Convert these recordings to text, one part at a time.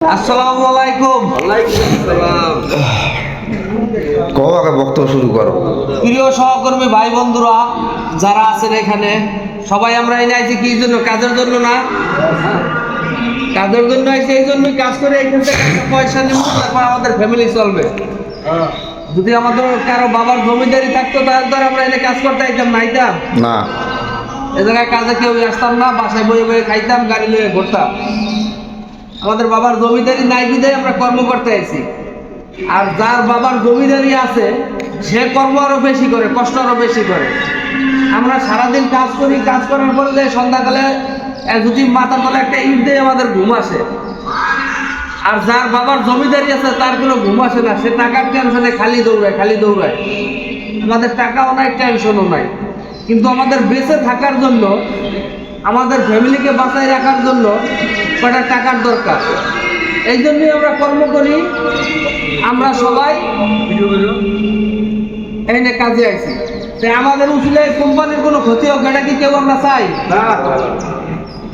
আসসালামু আলাইকুম। আগে বক্তব্য শুরু করো। প্রিয় সহকর্মী ভাই বন্ধুরা যারা আছেন এখানে, সবাই আমরা এনে আইছি কি জন্য? কাজের জন্য না? কাজের জন্য আইছি, এই জন্য কাজ করে এখান থেকে একটা পয়সা নেব, তারপর আমাদের ফ্যামিলি চলবে। যদি আমাদের কারো বাবার জমিদারি থাকতো তাহলে তো আমরা এনে কাজ করতে আইতাম না, আইতাম না, এ জায়গায় কাজে কেউ আসতাম না, বাসায় বয়ে বয়ে খাইতাম, গাড়ি নিয়ে ঘুরতাম। আমাদের বাবার জমিদারি নাই বিধায় আমরা কর্ম করতে আইছি। আর যার বাবার জমিদারি আছে সে কর্ম আরো বেশি করে, কষ্ট আরো বেশি করে। আমরা সারাদিন কাজ করি, কাজ করার পরে যে সন্ধ্যাকালে যদি মাথার তলে একটা ইট দিয়ে আমাদের ঘুম আসে। আর যার বাবার জমিদারি আছে তার কোনো ঘুম আসে না, সে টাকার টেনশনে খালি দৌড়ায়, খালি দৌড়ায়। আমাদের টাকাও নাই, টেনশনও নাই, কিন্তু আমাদের বেঁচে থাকার জন্য, আমাদের ফ্যামিলিকে বাঁচায় রাখার জন্য কয়টা টাকার দরকার। এই জন্যই আমরা কর্ম করি। আমরা সবাই এনে কাজে আইছি। আমাদের উচিলে কোম্পানির কোনো ক্ষতি হোক, এটা কি কেউ আমরা চাই?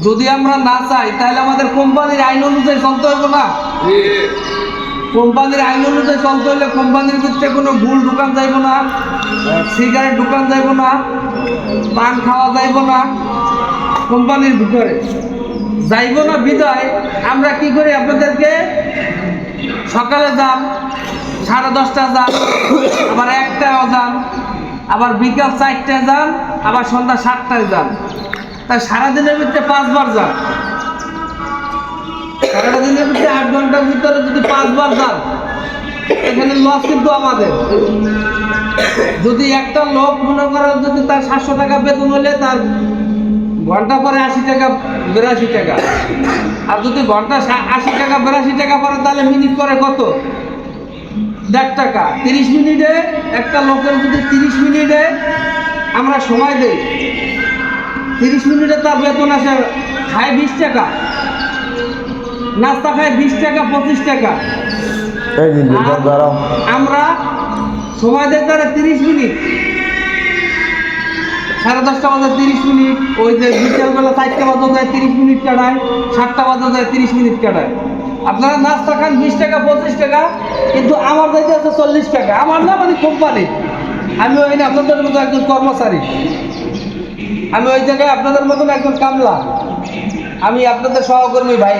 যদি আমরা না চাই তাহলে আমাদের কোম্পানির আইন অনুযায়ী চলতে হবে না? কোম্পানির আইন অনুযায়ী চলতে হলে কোম্পানির ভিতরে কোনো গুল দোকান যাইব না, সিগারেট দোকান যাইব না, পান খাওয়া যাইব না। কোম্পানির ভিতরে যাইব না বিদায় আমরা কি করি? আপনাদেরকে সকালে যান, 10:30 যান, আবার 1টায় যান, আবার বিকাল 4টায় যান, আবার সন্ধ্যা 7টায় যান। তাই সারাদিনের ভিতরে 5 বার যান। সারাটা দিনের ভিতরে 8 ঘন্টার ভিতরে যদি 5 বার যান, এখানে লস কিন্তু আমাদের। যদি একটা লোক মনে করেন যদি তার 700 টাকা বেতন হলে তার ঘন্টা পরে 80 টাকা 82 টাকা, আর যদি ঘন্টা 80 টাকা 82 টাকা পরে তাহলে মিনিট করে কত? 1.5 টাকা। 30 মিনিটে একটা লোকের যদি 30 মিনিটে আমরা সময় দেই, 30 মিনিটে তার বেতন আসে, খায় 20 টাকা, নাস্তা খায় 20 টাকা 25 টাকা। আমরা সময় দেই তারা 30 মিনিট, 10:30 বাজে 30 মিনিট, ওই যে বিকেলবেলা 4টা বাজে যায় 30 মিনিট কাটায়, 7টা বাজে যায় 30 মিনিট কাটায়। আপনারা নাস্তা খান 20 টাকা 25 টাকা, কিন্তু আমার যাইতে আছে 40 টাকা। আমার না, মানে কোম্পানি। আমি ওই আপনাদের মতো একজন কর্মচারী, আমি ওই জায়গায় আপনাদের মতন একজন কামলা, আমি আপনাদের সহকর্মী ভাই।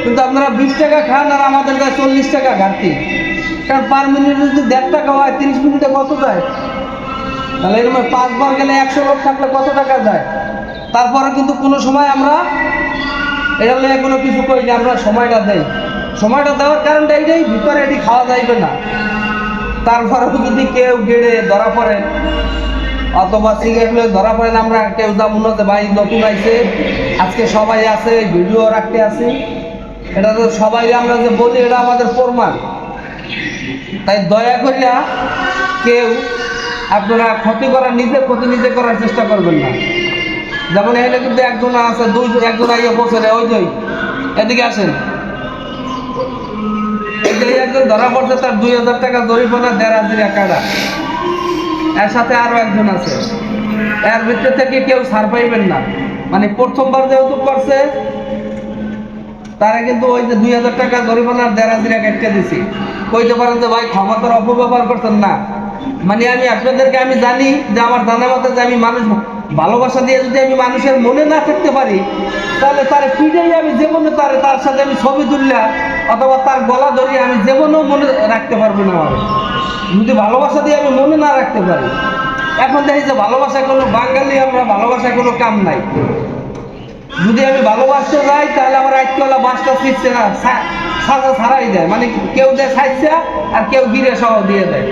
কিন্তু আপনারা 20 টাকা খান আর আমাদের যায় 40 টাকা ঘাটতি। কারণ পার মিনিটে যদি 1.5 টাকা হয়, 30 মিনিটে কত যায়? তাহলে এরকম 5 বার গেলে 100 লোক থাকলে কত টাকা যায়? তারপরে কিন্তু কোনো সময় আমরা এটা নিয়ে কোনো কিছু করি না, আমরা সময়টা দেই। সময়টা দেওয়ার কারণটা এইটাই, ভিতরে এটি খাওয়া যাইবে না। তারপরেও যদি কেউ গেড়ে ধরা পড়ে অথবা সিগারেট নিয়ে ধরা পড়েন, আমরা কেউ যাবো না যে ভাই নতুন আইছে, আজকে সবাই আছে, ভিডিও রাখতে আসি। এটা তো সবাই আমরা যে বলি, এটা আমাদের প্রমাণ। তাই দয়া করিয়া কেউ আপনারা ক্ষতি করার, নিজের ক্ষতি নিজে করার চেষ্টা করবেন না। যেমন এখানে কিন্তু একজন আছে, একজন আগে বসে ওই যে এদিকে আসেন, একজন ধরা পড়ছে, তার 2000 টাকা জরিমানা, 1.5 কাটা। এর সাথে আরো একজন আছে, এর ভিতরে থেকে কেউ ছাড় পাইবেন না। মানে প্রথমবার যেহেতু করছে তারা কিন্তু ওই যে 2000 টাকা জরিমানা 1.5 কেটে দিছি। কইতে পারেন যে ভাই ক্ষমতার অপব্যবহার করছেন না। মানে আমি আপনাদেরকে, আমি জানি যে আমার জানা মতে যে আমি মানুষ ভালোবাসা দিয়ে যদি আমি মানুষের মনে না থাকতে পারি, তাহলে তার পিঠেই আমি জীবনে তার সাথে আমি ছবি তুললা অথবা তার গলা ধরিয়ে আমি জীবনেও মনে রাখতে পারবো না। আমার যদি ভালোবাসা দিয়ে আমি মনে না রাখতে পারি, এখন দেখি যে ভালোবাসা কোনো বাঙালি, আমরা ভালোবাসায় কোনো কাম নাই। যদি আমি ভালোবাসতে যাই তাহলে আমার আজকালা বাসটা শিখছে না, সাজা ছাড়াই দেয়। মানে কেউ দেয় সাইজা আর কেউ গিরে সহ দিয়ে দেয়।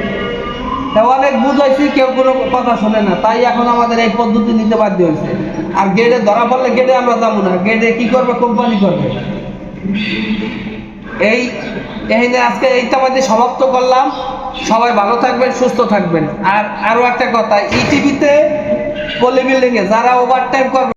তা অনেক বুঝাইছি, কেউ কোনো কথা শোনে না। তাই এখন আমাদের এই পদ্ধতি নিতে বাধ্য হয়েছে। আর গেটে ধরা পড়লে গেটে আমরা যাবো না, গেটে কি করবে? কোম্পানি করবে। এই আজকে এইটা আমাদের সমাপ্ত করলাম। সবাই ভালো থাকবেন, সুস্থ থাকবেন। আর আরো একটা কথা, ইটিভিতে পলি বিল্ডিংয়ে যারা ওভারটাইম করবে